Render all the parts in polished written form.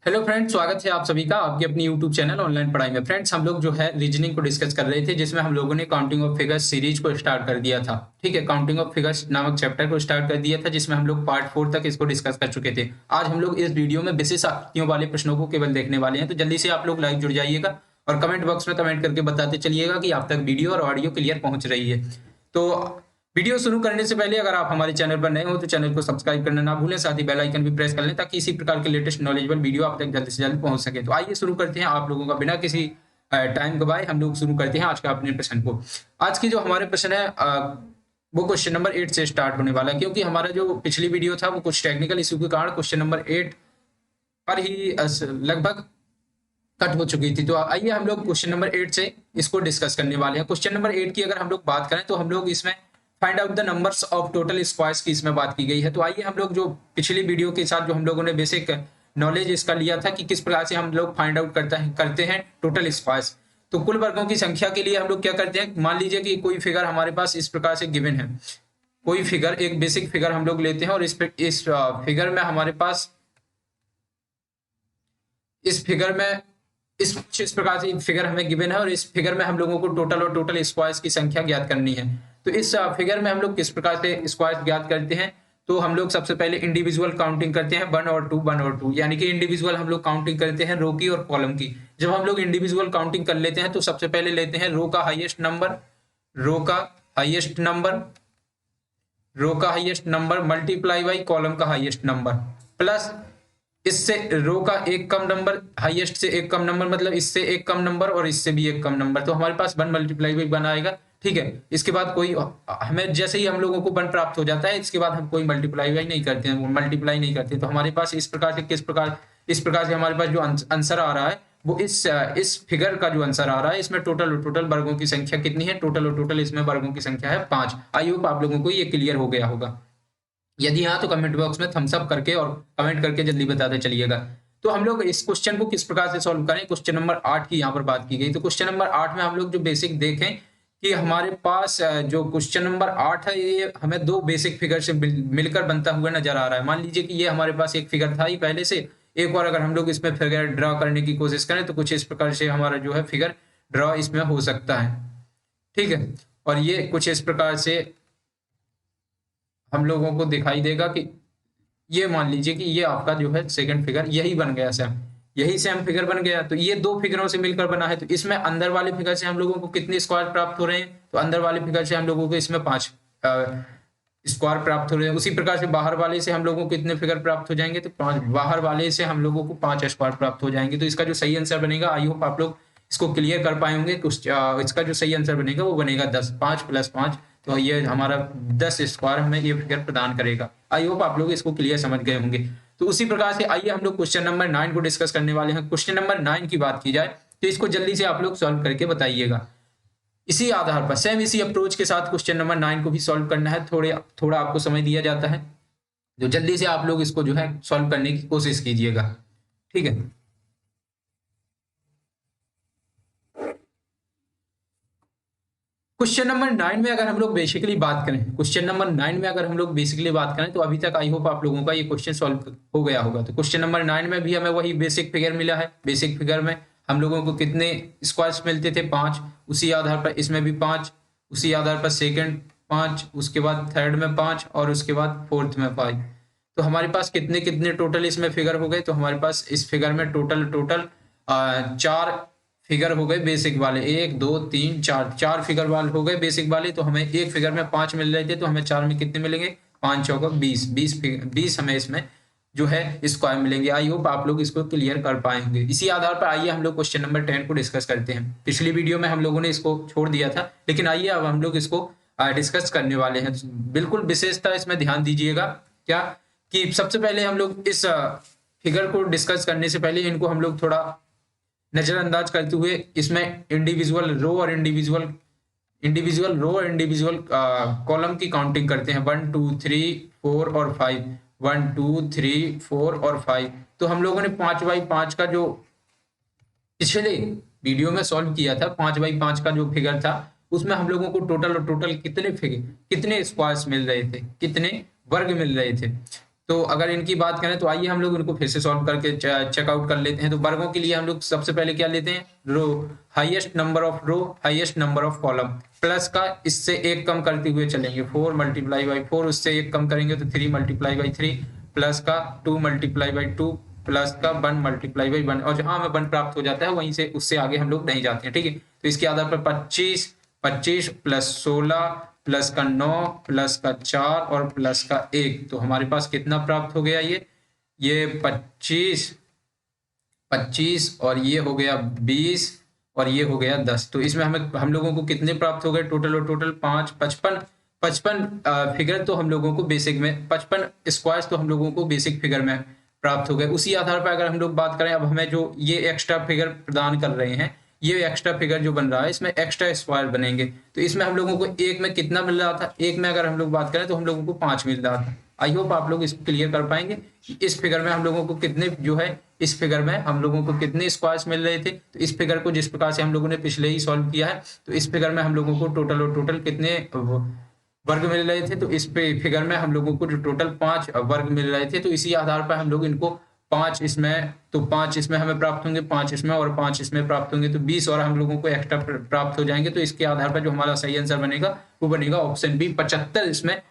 Hello friends, स्वागत है आप सभी का आपके अपनी यूट्यूब चैनल ऑनलाइन पढ़ाई में। फ्रेंड्स, हम लोग जो है रीजनिंग को डिस्कस कर रहे थे, जिसमें हम लोगों ने काउंटिंग ऑफ फिगर्स सीरीज को स्टार्ट कर दिया था। ठीक है, काउंटिंग ऑफ फिगर्स नामक चैप्टर को स्टार्ट कर दिया था, जिसमें हम लोग पार्ट 4 तक इसको डिस्कस कर चुके थे। आज हम लोग इस वीडियो में विशेष आकृतियों वाले प्रश्नों को केवल देखने वाले हैं, तो जल्दी से आप लोग लाइव जुड़ जाइएगा और कमेंट बॉक्स में कमेंट करके बताते चलिएगा कि आप तक वीडियो और ऑडियो क्लियर पहुंच रही है। तो वीडियो शुरू करने से पहले अगर आप हमारे चैनल पर नए हो तो चैनल को सब्सक्राइब करना ना भूलें, साथ ही बेल आइकन भी प्रेस कर लें ताकि इसी प्रकार के लेटेस्ट नॉलेजेबल वीडियो आप तक जल्द से जल्द पहुंच सके। तो आइए शुरू करते हैं, आप लोगों का बिना किसी टाइम गवाए हम लोग शुरू करते हैं आज का अपने प्रश्न को। आज की जो हमारे प्रश्न है वो क्वेश्चन नंबर 8 से स्टार्ट होने वाला है, क्योंकि हमारा जो पिछली वीडियो था वो कुछ टेक्निकल इशू के कारण क्वेश्चन नंबर 8 पर ही लगभग कट हो चुकी थी। तो आइए हम लोग क्वेश्चन नंबर 8 से इसको डिस्कस करने वाले हैं। क्वेश्चन नंबर 8 की अगर हम लोग बात करें तो हम लोग इसमें find out the numbers of total squares की इसमें बात की गई है। तो आइए हम लोग जो पिछली वीडियो के साथ जो हम लोगों ने बेसिक नॉलेज इसका लिया था कि किस प्रकार से हम लोग फाइंड आउट करते हैं टोटल स्क्वायर्स। तो कुल वर्गों की संख्या के लिए हम लोग क्या करते हैं, मान लीजिए कि कोई फिगर हमारे पास इस प्रकार से गिवन है। कोई फिगर, एक बेसिक फिगर हम लोग लेते हैं और इस फिगर में हमारे पास इस प्रकार से फिगर हमें गिवन है और इस फिगर में हम लोगों को टोटल स्क्वायर्स की संख्या ज्ञात करनी है। तो इस फिगर में हम लोग किस प्रकार से स्क्वायर्स ज्ञात करते हैं, तो हम लोग सबसे पहले इंडिविजुअल काउंटिंग करते हैं 1 और 2, यानी कि इंडिविजुअल हम लोग काउंटिंग करते हैं रो की और कॉलम की। जब हम लोग इंडिविजुअल काउंटिंग कर लेते हैं तो सबसे पहले लेते हैं रो का highest number multiply by column का हाईएस्ट नंबर, प्लस इससे रो का एक कम नंबर, हाईएस्ट से एक कम नंबर, मतलब इससे एक कम नंबर और इससे भी एक कम नंबर। तो हमारे पास 1 मल्टीप्लाई बाई 1 आएगा। ठीक है, इसके बाद कोई हमें जैसे ही हम लोगों को 1 प्राप्त हो जाता है, इसके बाद हम कोई मल्टीप्लाई नहीं करते हैं, मल्टीप्लाई नहीं करते। तो हमारे पास इस प्रकार से हमारे पास जो आंसर आ रहा है वो इस फिगर का जो आंसर आ रहा है, इसमें टोटल वर्गों की संख्या कितनी है, टोटल इसमें वर्गों की संख्या है 5। आई होप आप लोगों को ये क्लियर हो गया होगा। यदि हाँ तो कमेंट बॉक्स में थम्स अप करके और कमेंट करके जल्दी बताते चलिएगा। तो हम लोग इस क्वेश्चन को किस प्रकार से सॉल्व करें, क्वेश्चन नंबर 8 की यहाँ पर बात की गई। तो क्वेश्चन नंबर 8 में हम लोग जो बेसिक देखें कि हमारे पास जो क्वेश्चन नंबर 8 है ये हमें दो बेसिक फिगर से मिलकर बनता हुआ नजर आ रहा है। मान लीजिए कि ये हमारे पास एक फिगर था ही पहले से, एक और अगर हम लोग इसमें फिगर ड्रॉ करने की कोशिश करें तो कुछ इस प्रकार से हमारा जो है फिगर ड्रॉ इसमें हो सकता है। ठीक है, और ये कुछ इस प्रकार से हम लोगों को दिखाई देगा कि ये मान लीजिए कि ये आपका जो है सेकंड फिगर यही बन गया, यही सेम फिगर बन गया। तो ये दो फिगरों से मिलकर बना है। तो इसमें अंदर वाले फिगर से हम लोगों को कितने स्क्वायर प्राप्त हो रहे हैं, तो अंदर वाले फिगर से हम लोगों को इसमें 5 स्क्वायर प्राप्त हो रहे हैं। उसी प्रकार से बाहर वाले से हम लोगों को कितने फिगर प्राप्त हो जाएंगे, तो 5, बाहर वाले से हम लोगों को 5 स्क्वायर प्राप्त हो जाएंगे। तो इसका जो सही आंसर बनेगा, आई होप आप लोग इसको क्लियर कर पाएंगे। इसका जो सही आंसर बनेगा वो बनेगा 10, 5 + 5, तो ये हमारा 10 स्क्वायर हमें ये फिगर प्रदान करेगा। आई होप आप लोग इसको क्लियर समझ गए होंगे। तो उसी प्रकार से आइए हम लोग क्वेश्चन नंबर 9 को डिस्कस करने वाले हैं। क्वेश्चन नंबर 9 की बात की जाए तो इसको जल्दी से आप लोग सॉल्व करके बताइएगा। इसी आधार पर सेम इसी अप्रोच के साथ क्वेश्चन नंबर 9 को भी सॉल्व करना है। थोड़ा आपको समय दिया जाता है, जो जल्दी से आप लोग इसको जो है सॉल्व करने की कोशिश कीजिएगा। ठीक है, क्वेश्चन नंबर 9 में अगर हम लोग बेसिकली बात करें तो अभी तक आई होप आप लोगों का ये क्वेश्चन सॉल्व हो गया होगा। तो क्वेश्चन नंबर 9 में भी हमें वही बेसिक फिगर मिला है। बेसिक फिगर में हम लोगों को कितने स्क्वायर्स मिलते थे, 5। उसी आधार पर इसमें भी 5, उसी आधार पर सेकेंड 5, उसके बाद थर्ड में 5 और उसके बाद फोर्थ में 5। तो हमारे पास कितने कितने टोटल इसमें फिगर हो गए, तो हमारे पास इस फिगर में टोटल 4 फिगर हो गए बेसिक वाले, 1 2 3 4 फिगर वाले हो गए बेसिक वाले। तो हमें एक फिगर में 5 मिल रहे थे, तो हमें 4 में कितने मिलेंगे, 5 चौका 20 हमें इसमें जो है स्क्वायर मिलेंगे। आई होप आप लोग इसको क्लियर कर पाएंगे। इसी आधार पर आइए हम लोग क्वेश्चन नंबर 10 को डिस्कस करते हैं। पिछली वीडियो में हम लोगों ने इसको छोड़ दिया था, लेकिन आइए अब हम लोग इसको डिस्कस करने वाले हैं। बिल्कुल विशेषता इसमें ध्यान दीजिएगा क्या, कि सबसे पहले हम लोग इस फिगर को डिस्कस करने से पहले इनको हम लोग थोड़ा नजरअंदाज करते हुए इसमें इंडिविजुअल रो और इंडिविजुअल कॉलम की काउंटिंग करते हैं। 1 2 3 4 और 5, 1 2 3 4 और 5। तो हम लोगों ने 5/5 का जो पिछले वीडियो में सॉल्व किया था, 5/5 का जो फिगर था, उसमें हम लोगों को टोटल कितने स्क्वायर्स मिल रहे थे, कितने वर्ग मिल रहे थे। तो अगर इनकी बात करें तो आइए हम लोग इनको फिर से सॉल्व करके चेकआउट कर लेते हैं। तो वर्गों के लिए हम लोग सबसे पहले क्या लेते हैं, row, highest number of row, highest number of column, plus का इससे एक कम करते हुए चलेंगे, 4 मल्टीप्लाई बाई 4, उससे एक कम करेंगे तो 3 मल्टीप्लाई बाई 3, प्लस का 2 मल्टीप्लाई बाई 2, प्लस का 1 मल्टीप्लाई बाई 1, और जहां हमें 1 प्राप्त हो जाता है वहीं से उससे आगे हम लोग नहीं जाते हैं। ठीक है, तो इसके आधार पर 25 25 प्लस 16 प्लस का 9 प्लस का 4 और प्लस का 1, तो हमारे पास कितना प्राप्त हो गया, ये 25 25 और ये हो गया 20 और ये हो गया 10। तो इसमें हमें हम लोगों को कितने प्राप्त हो गए टोटल, और टोटल 5 55 55 फिगर तो हम लोगों को बेसिक में 55 स्क्वायर्स तो हम लोगों को बेसिक फिगर में प्राप्त हो गए। उसी आधार पर अगर हम लोग बात करें, अब हमें जो ये एक्स्ट्रा फिगर प्रदान कर रहे हैं, ये एक्स्ट्रा फिगर जो बन रहा है इसमें एक्स्ट्रा स्क्वायर बनेंगे। तो इसमें हम लोगों को एक में कितना मिल रहा था, एक में अगर हम लोग बात करें तो हम लोगों को 5 मिल रहा था। आई होप आप लोग इसको क्लियर कर पाएंगे। इस फिगर में हम लोगों को कितने जो है, इस फिगर में हम लोगों को कितने स्क्वायर्स मिल रहे थे, तो इस फिगर को जिस प्रकार से हम लोगों ने पिछले ही सॉल्व किया है, तो इस फिगर में हम लोगों को टोटल और टोटल कितने वर्ग मिल रहे थे, तो इस पे फिगर में हम लोगों को जो टोटल 5 वर्ग मिल रहे थे। तो इसी आधार पर हम लोग इनको 5 इसमें, तो 5 इसमें हमें प्राप्त होंगे, 5 इसमें और 5 इसमें प्राप्त होंगे, तो 20 और हम लोगों को एक्स्ट्रा प्राप्त हो जाएंगे। तो इसके आधार पर जो हमारा सही आंसर बनेगा वो बनेगा ऑप्शन बी, 75 इसमें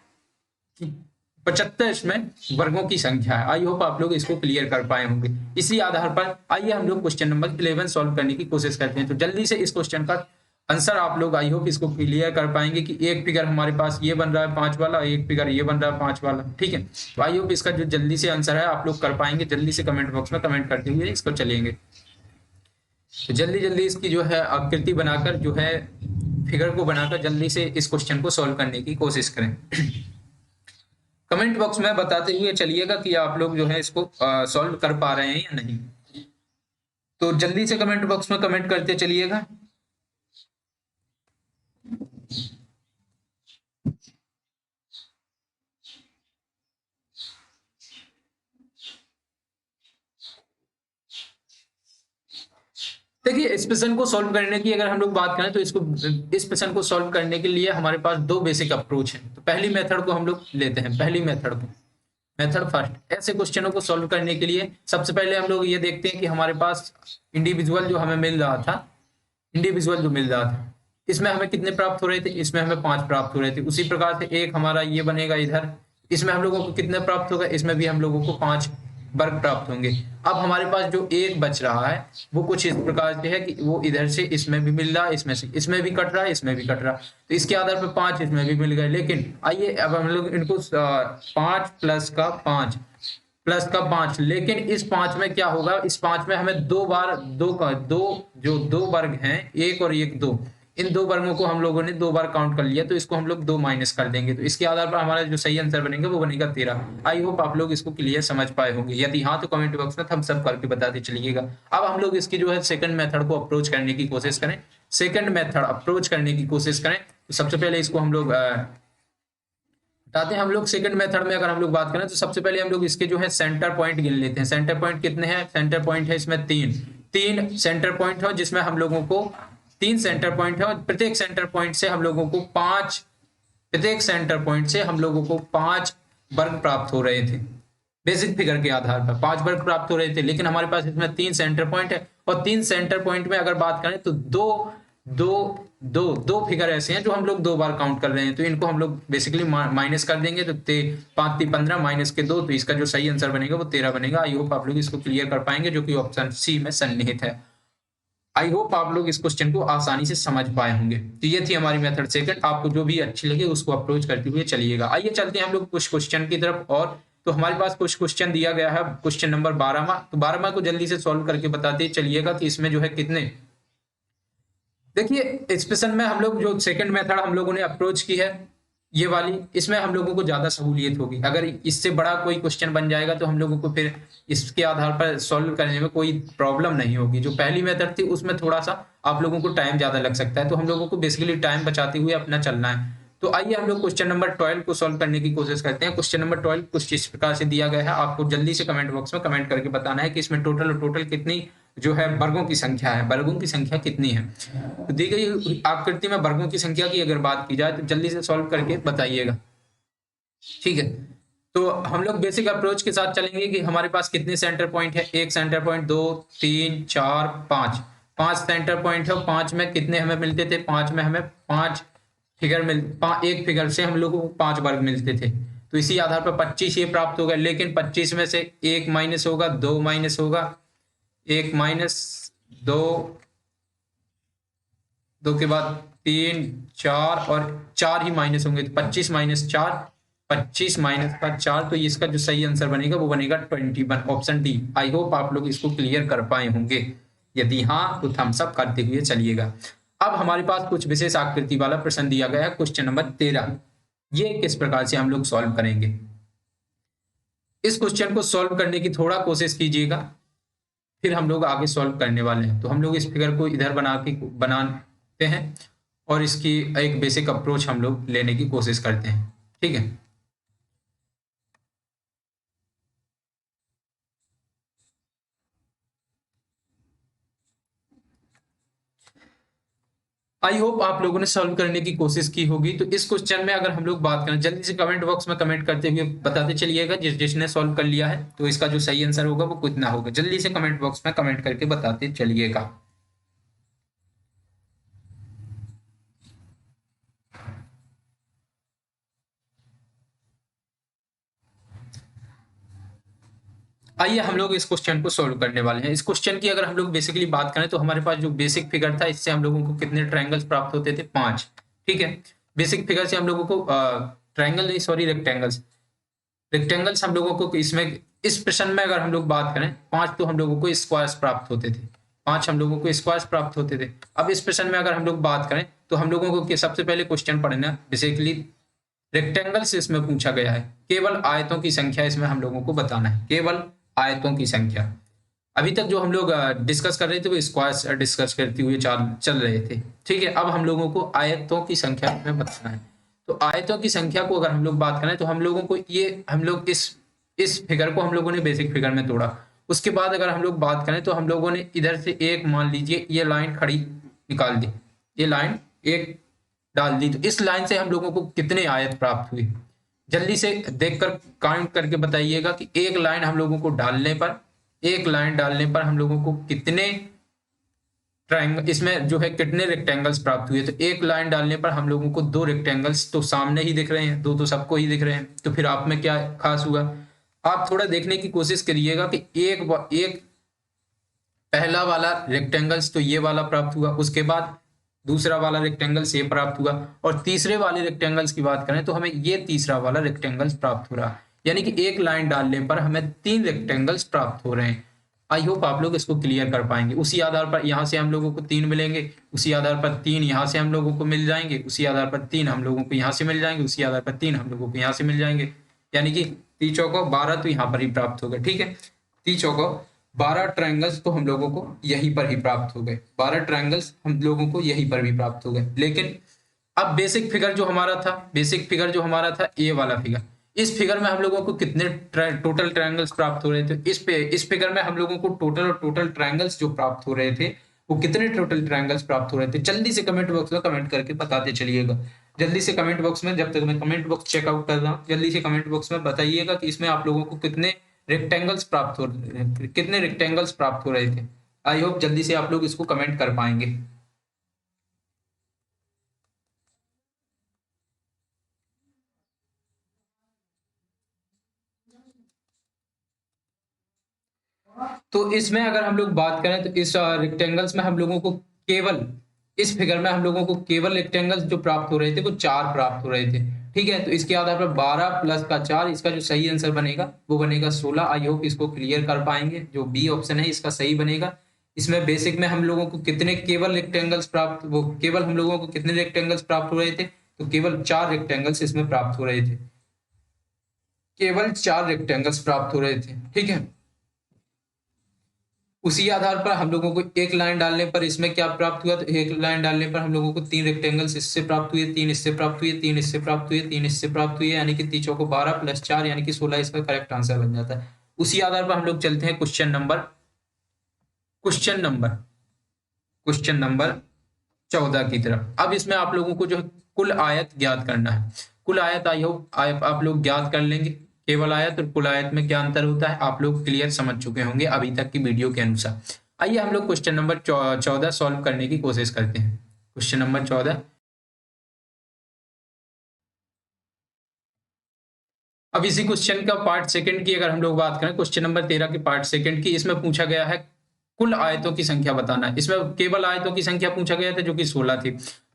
75 इसमें वर्गों की संख्या है। आई होप आप लोग इसको क्लियर कर पाए होंगे। इसी आधार पर आइए हम लोग क्वेश्चन नंबर 11 सॉल्व करने की कोशिश करते हैं। तो जल्दी से इस क्वेश्चन का आंसर आप लोग आई होप इसको क्लियर कर पाएंगे कि एक फिगर हमारे पास ये बन रहा है 5 वाला, एक फिगर ये बन रहा है 5 वाला। ठीक है, तो आई होप इसका जो जल्दी से आंसर है आप लोग कर पाएंगे। जल्दी से कमेंट बॉक्स में कमेंट करते हुए इसको चलेंगे। तो जल्दी जल्दी इसकी जो है आकृति बनाकर, जो है फिगर को बनाकर जल्दी से इस क्वेश्चन को सॉल्व करने की कोशिश करें। कमेंट बॉक्स में बताते हुए चलिएगा कि आप लोग जो है इसको सॉल्व कर पा रहे हैं या नहीं। तो जल्दी से कमेंट बॉक्स में कमेंट करते चलिएगा। देखिए, इस प्रश्न को सॉल्व करने की अगर हम लोग बात करें तो इस प्रश्न को सॉल्व करने के लिए हमारे पास 2 बेसिक अप्रोच हैं। तो पहली मेथड को हम लोग लेते हैं, पहली मेथड को, मेथड फर्स्ट। ऐसे क्वेश्चनों को सॉल्व करने के लिए सबसे पहले हम लोग ये देखते हैं कि हमारे पास इंडिविजुअल जो हमें मिल रहा था, इंडिविजुअल जो मिल रहा था, इसमें हमें कितने प्राप्त हो रहे थे, इसमें हमें 5 प्राप्त हो रहे थे। उसी प्रकार से एक हमारा ये बनेगा इधर, इसमें हम लोगों को कितने प्राप्त होगा, इसमें भी हम लोगों को 5 वर्ग प्राप्त होंगे। अब हमारे पास जो एक बच रहा है वो कुछ इस प्रकार से है कि वो इधर से इसमें भी मिल रहा है, इसमें से इसमें भी कट रहा है, इसमें भी कट रहा है। तो इसके आधार पर 5 इसमें भी मिल गए। लेकिन आइए अब हम लोग इनको 5 प्लस का 5 प्लस का 5, लेकिन इस 5 में क्या होगा, इस 5 में हमें दो बार जो 2 वर्ग हैं, एक और एक 2, इन 2 वर्गों को हम लोगों ने 2 बार काउंट कर लिया, तो इसको हम लोग 2 माइनस कर देंगे। तो इसके आधार पर हमारा जो सही आंसर बनेगा वो बनेगा 13। आई होप आप लोग इसको क्लियर समझ पाए होंगे। यदि हाँ तो कमेंट बॉक्स में थम्स अप करके बताते चलिएगा। अब हम लोग इसकी जो है सेकंड मेथड को अप्रोच करने की कोशिश करें, सेकंड मेथड अप्रोच करने की कोशिश करें। तो सबसे पहले इसको हम लोग बताते हैं। हम लोग सेकंड मेथड में अगर हम लोग बात करें तो सबसे पहले हम लोग इसके जो है सेंटर पॉइंट गिन लेते हैं। सेंटर पॉइंट कितने हैं, सेंटर पॉइंट है इसमें 3 सेंटर पॉइंट है, जिसमें हम लोगों को 3 सेंटर पॉइंट है, और प्रत्येक सेंटर पॉइंट से हम लोगों को 5 वर्ग प्राप्त हो रहे थे। बेसिक फिगर के आधार पर 5 वर्ग प्राप्त हो रहे थे, लेकिन हमारे पास इसमें 3 सेंटर पॉइंट है, और 3 सेंटर पॉइंट में अगर बात करें तो दो फिगर ऐसे हैं जो हम लोग 2 बार काउंट कर रहे हैं। तो इनको हम लोग बेसिकली माइनस कर देंगे। तो 5 3 15 माइनस के 2, तो इसका जो सही आंसर बनेगा वो 13 बनेगा। आई होप आप लोग इसको क्लियर कर पाएंगे, जो कि ऑप्शन सी में सन्निहित है। आई होप आप लोग इस क्वेश्चन को आसानी से समझ पाए होंगे। तो ये थी हमारी मेथड सेकंड। आपको जो भी अच्छी लगे उसको अप्रोच करते हुए चलिएगा। आइए चलते हैं हम लोग कुछ क्वेश्चन की तरफ। और तो हमारे पास कुछ क्वेश्चन दिया गया है, क्वेश्चन नंबर 12वां। तो 12वां को जल्दी से सॉल्व करके बताते चलिएगा कि इसमें जो है कितने। देखिए, इस प्रश्न में हम लोग जो सेकंड मेथड हम लोगों ने अप्रोच की है, ये वाली, इसमें हम लोगों को ज्यादा सहूलियत होगी। अगर इससे बड़ा कोई क्वेश्चन बन जाएगा तो हम लोगों को फिर इसके आधार पर सॉल्व करने में कोई प्रॉब्लम नहीं होगी। जो पहली मेथड थी उसमें थोड़ा सा आप लोगों को टाइम ज्यादा लग सकता है, तो हम लोगों को बेसिकली टाइम बचाते हुए अपना चलना है। तो आइए हम लोग क्वेश्चन नंबर 12 को सॉल्व करने की कोशिश करते हैं। क्वेश्चन नंबर 12 कुछ इस प्रकार से दिया गया है। आपको जल्दी से कमेंट बॉक्स में कमेंट करके बताना है कि इसमें टोटल कितनी जो है वर्गों की संख्या है, वर्गों की संख्या कितनी है। तो दी गई आकृति में वर्गों की संख्या की अगर बात की जाए तो जल्दी से सॉल्व करके बताइएगा। ठीक है, तो हम लोग बेसिक अप्रोच के साथ चलेंगे कि हमारे पास कितने सेंटर पॉइंट है, एक सेंटर पॉइंट, 2 3 4 5, 5 सेंटर पॉइंट है। 5 में कितने हमें मिलते थे, 5 में हमें 5 फिगर एक फिगर से हम लोगों को 5 वर्ग मिलते थे। तो इसी आधार पर 25 ये प्राप्त होगा, लेकिन 25 में से एक माइनस होगा, दो माइनस होगा, एक माइनस दो, दो के बाद 3 4 और 4 ही माइनस होंगे, तो 25 माइनस 4, 25 माइनस का 4, तो इसका जो सही आंसर बनेगा वो बनेगा 21, ऑप्शन डी। आई होप आप लोग इसको क्लियर कर पाए होंगे, यदि हाँ तो थम्स अप करते हुए चलिएगा। अब हमारे पास कुछ विशेष आकृति वाला प्रश्न दिया गया है, क्वेश्चन नंबर 13। ये किस प्रकार से हम लोग सॉल्व करेंगे, इस क्वेश्चन को सॉल्व करने की थोड़ा कोशिश कीजिएगा, फिर हम लोग आगे सॉल्व करने वाले हैं। तो हम लोग इस फिगर को इधर बनाते हैं और इसकी एक बेसिक अप्रोच हम लोग लेने की कोशिश करते हैं, ठीक है। आई होप आप लोगों ने सॉल्व करने की कोशिश की होगी। तो इस क्वेश्चन में अगर हम लोग बात करें, जल्दी से कमेंट बॉक्स में कमेंट करते हुए बताते चलिएगा जिसने सॉल्व कर लिया है, तो इसका जो सही आंसर होगा वो कितना होगा, जल्दी से कमेंट बॉक्स में कमेंट करके बताते चलिएगा। आइए हम लोग इस क्वेश्चन को सॉल्व करने वाले हैं। इस क्वेश्चन की अगर हम लोग बेसिकली बात करें तो हमारे पास जो बेसिक फिगर था, इससे हम लोगों को कितने ट्रायंगल्स प्राप्त होते थे, 5, ठीक है। बेसिक फिगर से हम लोगों को ट्रायंगल नहीं, सॉरी, रेक्टेंगल्स हम लोगों को इसमें, इस प्रश्न में अगर हम लोग बात करें 5, तो हम लोगों को स्क्वायर्स प्राप्त होते थे, 5 हम लोगों को स्क्वायर्स प्राप्त होते थे। अब इस प्रश्न में अगर हम लोग बात करें तो हम लोगों को सबसे पहले क्वेश्चन पढ़ना, बेसिकली रेक्टेंगल्स इसमें पूछा गया है, केवल आयतों की संख्या इसमें हम लोगों को बताना है, केवल आयतों की संख्या। अभी तक जो हम लोग डिस्कस कर रहे थे वो स्क्वायर्स डिस्कस करते हुए चल रहे थे, ठीक है। अब हम लोगों को आयतों की संख्या में बताना है। तो आयतों की संख्या को अगर हम लोग बात करें तो हम लोगों को हम लोग इस फिगर को हम लोगों ने बेसिक फिगर में तोड़ा। उसके बाद अगर हम लोग बात करें तो हम लोगों ने इधर से एक, मान लीजिए ये लाइन खड़ी निकाल दी, ये लाइन एक डाल दी, तो इस लाइन से हम लोगों को कितने आयत प्राप्त हुए, जल्दी से देखकर काउंट करके बताइएगा कि एक लाइन हम लोगों को डालने पर, एक लाइन डालने पर हम लोगों को कितने ट्रायंगल, इसमें जो है कितने रेक्टेंगल्स प्राप्त हुए। तो एक लाइन डालने पर हम लोगों को 2 रेक्टेंगल्स तो सामने ही दिख रहे हैं, 2 तो सबको ही दिख रहे हैं, तो फिर आप में क्या खास हुआ। आप थोड़ा देखने की कोशिश करिएगा कि एक पहला वाला रेक्टेंगल्स तो ये वाला प्राप्त हुआ, उसके बाद दूसरा वाला रेक्टेंगल्स ये प्राप्त हुआ, और तीसरे वाले रेक्टेंगल्स की बात करें तो हमें ये तीसरा वाला रेक्टेंगल्स प्राप्त हो रहा, यानी कि एक लाइन डालने पर हमें 3 रेक्टेंगल्स प्राप्त हो रहे हैं। आई होप आप लोग इसको क्लियर कर पाएंगे। उसी आधार पर यहाँ से हम लोगों को 3 मिलेंगे, उसी आधार पर 3 यहाँ से हम लोगों को मिल जाएंगे, उसी आधार पर 3 हम लोगों को यहाँ से मिल जाएंगे, उसी आधार पर 3 हम लोगों को यहाँ से मिल जाएंगे, यानी कि 3 चौको 12 तो यहाँ पर ही प्राप्त होगा, ठीक है। 3 चौको 12 ट्रायंगल्स तो हम लोगों को यहीं पर ही प्राप्त हो गए, 12 ट्रायंगल्स हम लोगों को यहीं पर भी प्राप्त हो गए। लेकिन अब बेसिक फिगर जो हमारा था ए वाला फिगर, इस फिगर में हम लोगों को कितने टोटल ट्रायंगल्स प्राप्त हो रहे थे, इस फिगर में हम लोगों को टोटल ट्रायंगल्स जो प्राप्त हो रहे थे वो कितने टोटल ट्रायंगल्स प्राप्त हो रहे थे, जल्दी से कमेंट बॉक्स में कमेंट करके बताते चलिएगा। जल्दी से कमेंट बॉक्स में, जब तक मैं कमेंट बॉक्स चेकआउट कर रहा हूँ, जल्दी से कमेंट बॉक्स में बताइएगा कि इसमें आप लोगों को कितने रेक्टेंगल्स प्राप्त हो रहे थे। आई होप जल्दी से आप लोग इसको कमेंट कर पाएंगे। तो इसमें अगर हम लोग बात करें तो इस रेक्टेंगल्स में हम लोगों को केवल, इस फिगर में हम लोगों को केवल रेक्टेंगल्स जो प्राप्त हो रहे थे वो 4 प्राप्त हो रहे थे, ठीक है। तो इसके आधार पर 12 प्लस का 4, इसका जो सही आंसर बनेगा वो बनेगा 16। आई होप इसको क्लियर कर पाएंगे, जो बी ऑप्शन है इसका सही बनेगा। इसमें बेसिक में हम लोगों को कितने केवल रेक्टेंगल्स प्राप्त, वो केवल हम लोगों को कितने रेक्टेंगल्स प्राप्त हो रहे थे, तो केवल 4 रेक्टेंगल्स इसमें प्राप्त हो रहे थे, केवल 4 रेक्टेंगल्स प्राप्त हो रहे थे, ठीक है। उसी आधार पर हम लोगों को एक लाइन डालने पर इसमें क्या प्राप्त हुआ, तो एक लाइन डालने पर हम लोगों को 3 रेक्टेंगल्स इससे प्राप्त हुए, 3 इससे प्राप्त हुए, 3 इससे प्राप्त हुए, 3 इससे प्राप्त हुए, यानी कि 3 को 12 प्लस 4 यानी कि 16 इसका करेक्ट आंसर बन जाता है। उसी आधार पर हम लोग चलते हैं क्वेश्चन नंबर 14 की तरफ। अब इसमें आप लोगों को जो कुल आयत ज्ञात करना है। कुल आयत आई होप आप लोग ज्ञात कर लेंगे केवल आयत और कुल आयत में क्या अंतर होता है आप लोग क्लियर समझ चुके होंगे अभी तक की वीडियो के अनुसार। आइए हम लोग क्वेश्चन नंबर 14 सॉल्व करने की कोशिश करते हैं। Question number 14। अब इसी क्वेश्चन का पार्ट सेकंड की अगर हम लोग बात करें, क्वेश्चन नंबर 13 के पार्ट सेकंड की, इसमें पूछा गया है कुल आयतों की संख्या बताना है। इसमें केवल आयतों की संख्या पूछा गया था जो कि 16 थी।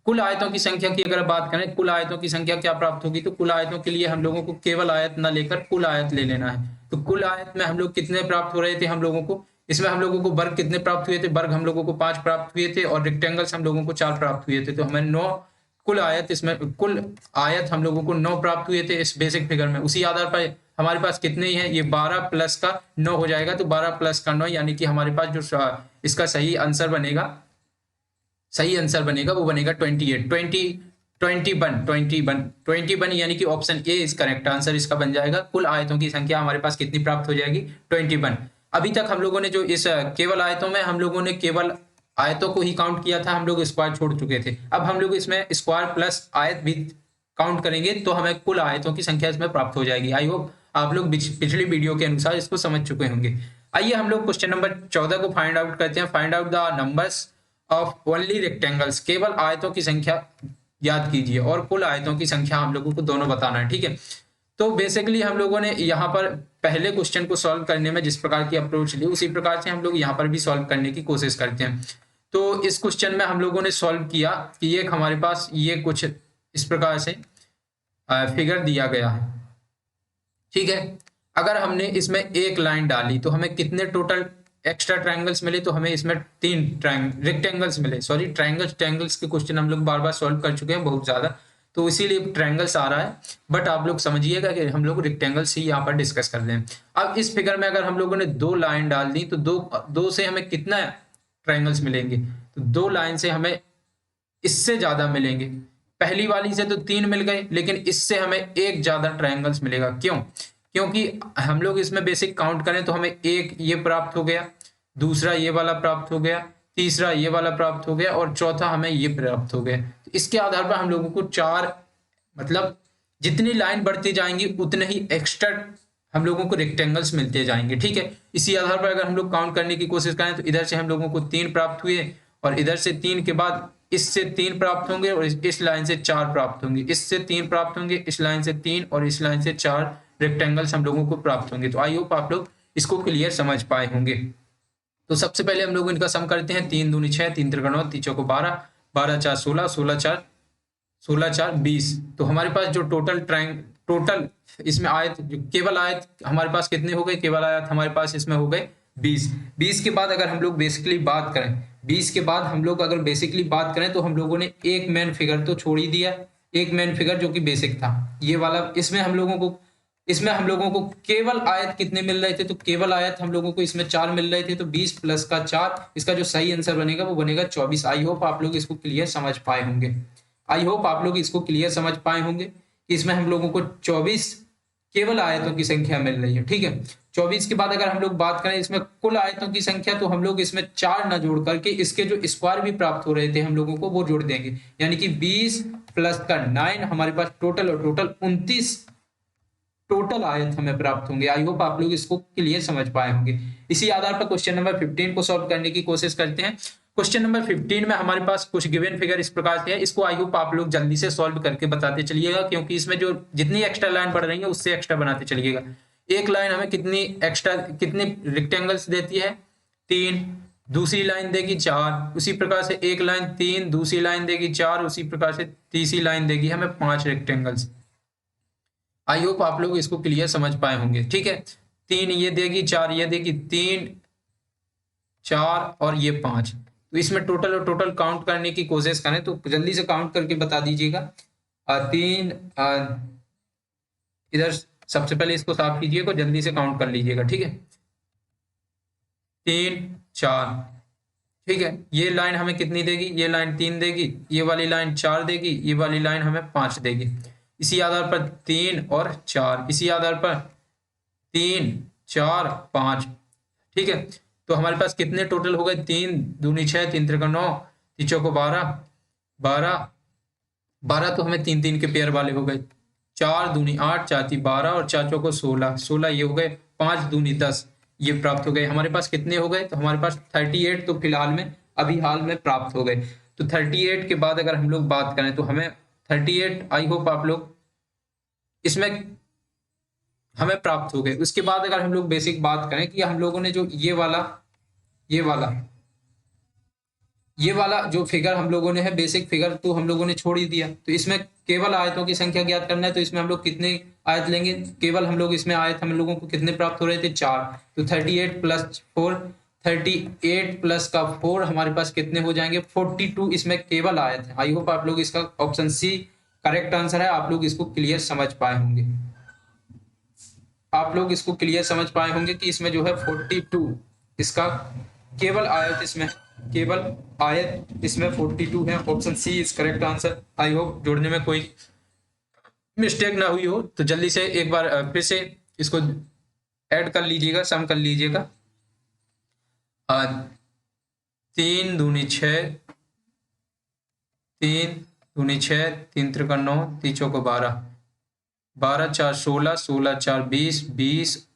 कुल आयतों की संख्या की अगर बात करें, कुल आयतों की संख्या क्या प्राप्त होगी, तो कुल आयतों के लिए हम लोगों को केवल आयत न लेकर कुल आयत ले लेना है। तो कुल आयत में हम लोग कितने प्राप्त हो रहे थे हम लोगों को, इसमें हम लोगों को वर्ग कितने प्राप्त हुए थे, वर्ग हम लोगों को 5 प्राप्त हुए थे और रेक्टेंगल्स हम लोगों को 4 प्राप्त हुए थे। तो हमें 9 कुल आयत, इसमें कुल आयत हम लोगों को 9 प्राप्त हुए थे इस बेसिक फिगर में। उसी आधार पर हमारे पास कितने ही हैं, ये 12 प्लस का 9 हो जाएगा। तो 12 प्लस का 9 यानी कि हमारे पास जो इसका सही आंसर बनेगा, वो बनेगा 28 21 यानी कि option A is correct answer इसका बन जाएगा। कुल आयतों की संख्या हमारे पास कितनी प्राप्त हो जाएगी, 21। अभी तक हम लोगों ने जो इस केवल आयतों में हम लोगों ने केवल आयतों को ही काउंट किया था, हम लोग स्क्वायर छोड़ चुके थे। अब हम लोग इसमें स्क्वायर प्लस आयत भी काउंट करेंगे तो हमें कुल आयतों की संख्या इसमें प्राप्त हो जाएगी। आई होप आप लोग पिछली वीडियो के अनुसार इसको समझ चुके होंगे। आइए हम लोग क्वेश्चन नंबर 14 को फाइंड आउट करते हैं। Find out the numbers of only rectangles, केवल आयतों की संख्या याद कीजिए और कुल आयतों की संख्या हम लोगों को दोनों बताना है, ठीक है। तो बेसिकली हम लोगों ने यहाँ पर पहले क्वेश्चन को सॉल्व करने में जिस प्रकार की अप्रोच ली, उसी प्रकार से हम लोग यहाँ पर भी सॉल्व करने की कोशिश करते हैं। तो इस क्वेश्चन में हम लोगों ने सॉल्व किया कि ये हमारे पास ये कुछ इस प्रकार से फिगर दिया गया है, ठीक है। अगर हमने इसमें एक लाइन डाली तो हमें कितने टोटल एक्स्ट्रा ट्रायंगल्स मिले, तो हमें इसमें 3 रेक्टेंगल्स मिले। सॉरी, ट्रायंगल्स के क्वेश्चन हम लोग बार बार सॉल्व कर चुके हैं बहुत ज्यादा, तो इसीलिए ट्रायंगल्स आ रहा है। बट आप लोग समझिएगा कि हम लोग रेक्टेंगल्स ही यहाँ पर डिस्कस कर रहे हैं। अब इस फिगर में अगर हम लोगों ने 2 लाइन डाल दी तो दो से हमें कितना ट्रायंगल्स मिलेंगे, तो 2 लाइन से हमें इससे ज्यादा मिलेंगे। पहली वाली से तो 3 मिल गए, लेकिन इससे हमें एक ज्यादा ट्रायंगल्स मिलेगा। क्यों? क्योंकि हम लोग इसमें बेसिक काउंट करें तो हमें एक ये प्राप्त हो गया, दूसरा ये वाला प्राप्त हो गया, तीसरा ये वाला प्राप्त हो गया और चौथा हमें ये प्राप्त हो गया। तो इसके आधार पर हम लोगों को 4, मतलब जितनी लाइन बढ़ती जाएंगी उतने ही एक्स्ट्रा हम लोगों को रेक्टेंगल्स मिलते जाएंगे, ठीक है। इसी आधार पर अगर हम लोग काउंट करने की कोशिश करें तो इधर से हम लोगों को 3 प्राप्त हुए और इधर से 3 के बाद इससे 3 प्राप्त होंगे और इस लाइन से 4 प्राप्त होंगे, इससे 3 प्राप्त होंगे, इस लाइन से 3 और इस लाइन से 4 रेक्टेंगल्स हम लोगों को प्राप्त होंगे। तो आई होप आप लोग इसको क्लियर समझ पाए होंगे। तो सबसे पहले हम लोग इनका सम करते हैं। 3 दूनी 6, 3 त्रिक 9, 3 चौको 12, 12 4 16, 16 4 20। तो हमारे पास जो टोटल इसमें आयत, जो केवल आयत हमारे पास कितने हो गए, केवल आयत हमारे पास इसमें हो गए 20। 20 के बाद अगर हम लोग बेसिकली बात करें, 20 के बाद हम लोग अगर बेसिकली बात करें तो हम लोगों ने एक मेन फिगर तो छोड़ ही दिया, एक मेन फिगर जो कि बेसिक था ये वाला। इसमें हम लोगों को केवल आयत कितने मिल रहे थे, तो केवल आयत हम लोगों को इसमें 4 मिल रहे थे। तो 20 प्लस का 4, इसका जो सही आंसर बनेगा वो बनेगा 24। आई होप आप लोग इसको क्लियर समझ पाए होंगे। कि इसमें हम लोगों को 24 केवल आयतों की संख्या मिल रही है, ठीक है। 24 के बाद अगर हम लोग बात करें इसमें कुल आयतों की संख्या, तो हम लोग इसमें 4 ना जोड़ करके इसके जो स्क्वायर भी प्राप्त हो रहे थे हम लोगों को वो जोड़ देंगे, यानी कि 20 प्लस का 9 हमारे पास टोटल 29 टोटल आयत हमें प्राप्त होंगे। आई होप आप लोग इसको क्लियर समझ पाए होंगे। इसी आधार पर क्वेश्चन नंबर 15 को सॉल्व करने की कोशिश करते हैं। क्वेश्चन नंबर 15 में हमारे पास कुछ गिवन फिगर इस प्रकार से है। इसको आई होप आप लोग जल्दी से सॉल्व करके बताते चलिएगा, क्योंकि इसमें जो जितनी एक्स्ट्रा लाइन बढ़ रही है उससे एक्स्ट्रा बनाते चलिएगा। एक लाइन हमें कितनी रेक्टेंगल्स देती है, 3, दूसरी लाइन देगी 4, उसी प्रकार से एक लाइन 3, दूसरी लाइन देगी 4, उसी प्रकार से तीसरी लाइन देगी हमें 5 रेक्टेंगल्स। आई होप आप लोग इसको क्लियर समझ पाए होंगे, ठीक है। 3 ये देगी, 4 ये देगी, 3 4 और ये 5। तो इसमें टोटल काउंट करने की कोशिश करें तो जल्दी से काउंट करके बता दीजिएगा। 3 इधर सबसे पहले इसको साफ कीजिएगा, जल्दी से काउंट कर लीजिएगा, ठीक है। 3 4, ठीक है। ये लाइन हमें कितनी देगी, ये लाइन 3 देगी, ये वाली लाइन 4 देगी, ये वाली लाइन हमें 5 देगी। इसी आधार पर 3 और 4, इसी आधार पर 3 4 5, ठीक है। तो हमारे पास कितने टोटल हो गए, 3 दूनी 6, 3 त्रिक 9, 3 चौको 12, 12 तो हमें 3 3 के पेयर वाले हो गए, 4 दूनी 8, 4 ती 12 और 4 चौको 16, 16 ये हो गए, 5 दूनी 10 ये प्राप्त हो गए। हमारे पास कितने हो गए? तो हमारे पास 38 तो फिलहाल में अभी हाल में प्राप्त हो गए। तो 38 के बाद अगर हम लोग बात करें तो हमें 38, आई होप आप लोग इसमें हमें प्राप्त हो गए। उसके बाद अगर हम लोग बेसिक बात करें कि हम लोगों ने जो ये वाला जो फिगर हम लोगों ने है बेसिक फिगर तो हम लोगों ने छोड़ ही दिया। तो इसमें केवल आयतों की संख्या ज्ञात करना है। तो इसमें हम लोग कितने आयत लेंगे? केवल हम लोग इसमें आयत हम लोगों को कितने प्राप्त हो रहे थे? 4। तो 38 प्लस 4, 38 प्लस का 4 हमारे पास कितने हो जाएंगे? 42 इसमें केवल आयत है। आई होप आप लोग इसका ऑप्शन सी करेक्ट आंसर है। आप लोग इसको क्लियर समझ पाए होंगे। आप लोग इसको क्लियर समझ पाए होंगे कि इसमें जो है 42 इसका केवल आयत, इसमें केवल आयत इसमें 42 है। Option C is correct answer. I hope जोड़ने में कोई मिस्टेक ना हुई हो। तो जल्दी से एक बार फिर से इसको ऐड कर लीजिएगा, सम कर लीजिएगा। 3 दूनी 6, 3 दूनी 6, 3 त्रिका 9, 3 चौको 12, 12 4 16, 16 4 20, 20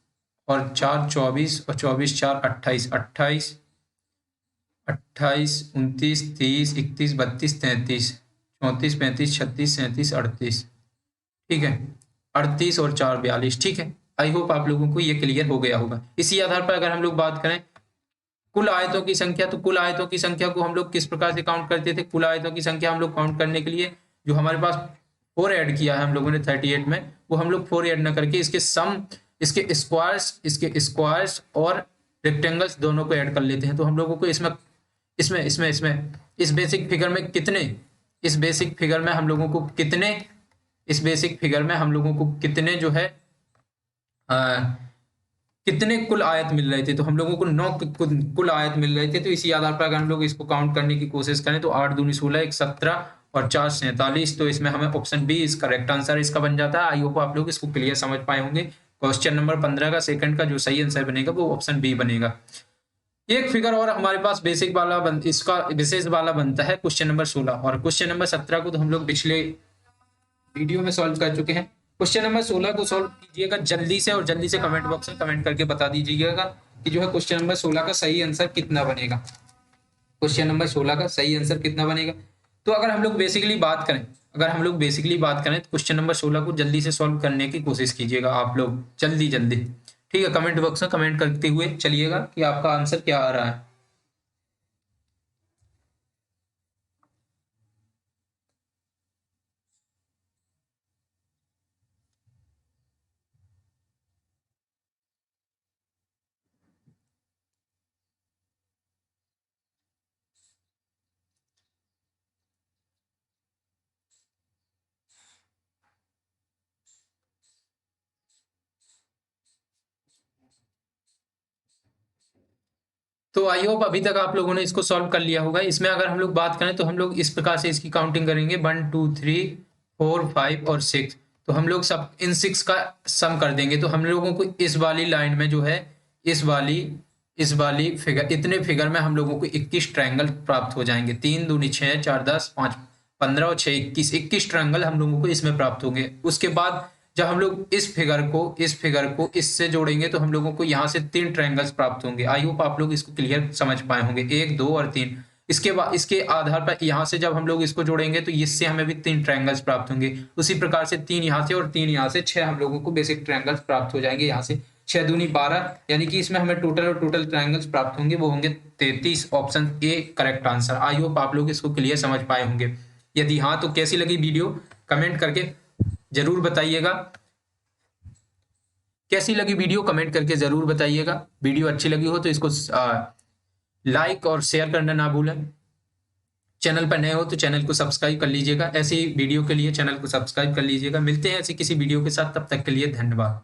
और 4 24 और 24 4 28, 28 28 29 30 31 32 33 34 35 36 37 38, ठीक है, 38 और 4 42, ठीक है। आई होप आप लोगों को ये क्लियर हो गया होगा। इसी आधार पर अगर हम लोग बात करें कुल आयतों की संख्या, तो कुल आयतों की संख्या को हम लोग किस प्रकार से काउंट करते थे? कुल आयतों की संख्या हम लोग काउंट करने के लिए जो हमारे पास 4 ऐड किया है हम लोगों ने 38 में, वो हम लोग 4 ऐड ना करके इसके सम, इसके स्क्वायर्स और रेक्टेंगल्स दोनों को ऐड कर लेते हैं। तो हम लोगों को इस बेसिक फिगर में कितने, इस बेसिक फिगर में हम लोगों को कितने जो है कितने कुल आयत मिल रहे थे? तो हम लोगों को 9 कुल आयत मिल रहे थे। तो इसी आधार पर अगर हम लोग इसको काउंट करने की कोशिश करें तो 8 दूनी 16, 1 17 और 4 47। तो इसमें हमें ऑप्शन बी इस करेक्ट आंसर इसका बन जाता है। आई होप आप लोग इसको क्लियर समझ पाए होंगे। क्वेश्चन नंबर 15 का सेकंड का जो सही आंसर बनेगा वो ऑप्शन बी बनेगा। एक फिगर और हमारे पास बेसिक वाला इसका विशेष वाला बनता है क्वेश्चन नंबर 16, और क्वेश्चन नंबर 17 को तो हम लोग पिछले वीडियो में सॉल्व कर चुके हैं। क्वेश्चन नंबर 16 को सॉल्व कीजिएगा जल्दी से, और जल्दी से कमेंट बॉक्स में कमेंट करके बता दीजिएगा कि जो है क्वेश्चन नंबर 16 का सही आंसर कितना बनेगा। क्वेश्चन नंबर 16 का सही आंसर कितना बनेगा? तो अगर हम लोग बेसिकली बात करें तो क्वेश्चन नंबर 16 को जल्दी से सॉल्व करने की कोशिश कीजिएगा आप लोग, जल्दी, ठीक है। कमेंट बॉक्स में कमेंट करते हुए चलिएगा कि आपका आंसर क्या आ रहा है। तो आई होप अभी तक आप लोगों ने इसको सॉल्व कर लिया होगा। इसमें अगर हम लोग बात करें तो हम लोग इस प्रकार से इसकी काउंटिंग करेंगे 1 2 3 4 5 और 6। तो हम लोग सब इन 6 का सम कर देंगे। तो हम लोगों को इस वाली लाइन में जो है इस वाली फिगर, इतने फिगर में हम लोगों को 21 ट्रायंगल प्राप्त हो जाएंगे। 3 दूनी 6, 4 10, 5 15 और 6 21 ट्रायंगल हम लोगों को इसमें प्राप्त होंगे। उसके बाद जब हम लोग इस फिगर को इससे जोड़ेंगे तो हम लोगों को यहाँ से 3 ट्रायंगल्स प्राप्त होंगे। आई होप आप लोग इसको क्लियर समझ पाए होंगे, 1 2 और 3। इसके बाद इसके आधार पर यहाँ से जब हम लोग इसको जोड़ेंगे तो इससे हमें भी 3 ट्रायंगल्स प्राप्त होंगे। उसी प्रकार से 3 यहाँ से और 3 यहाँ से 6 हम लोगों को बेसिक ट्रायंगल्स प्राप्त हो जाएंगे। यहाँ से 6 दूनी 12, यानी कि इसमें हमें टोटल ट्रायंगल्स प्राप्त होंगे, वो होंगे 33। Option A correct answer. I hope आप लोग इसको क्लियर समझ पाए होंगे। यदि हाँ तो कैसी लगी वीडियो कमेंट करके जरूर बताइएगा। कैसी लगी वीडियो कमेंट करके जरूर बताइएगा। वीडियो अच्छी लगी हो तो इसको लाइक और शेयर करना ना भूलें। चैनल पर नए हो तो चैनल को सब्सक्राइब कर लीजिएगा। ऐसी वीडियो के लिए चैनल को सब्सक्राइब कर लीजिएगा। मिलते हैं ऐसी किसी वीडियो के साथ, तब तक के लिए धन्यवाद।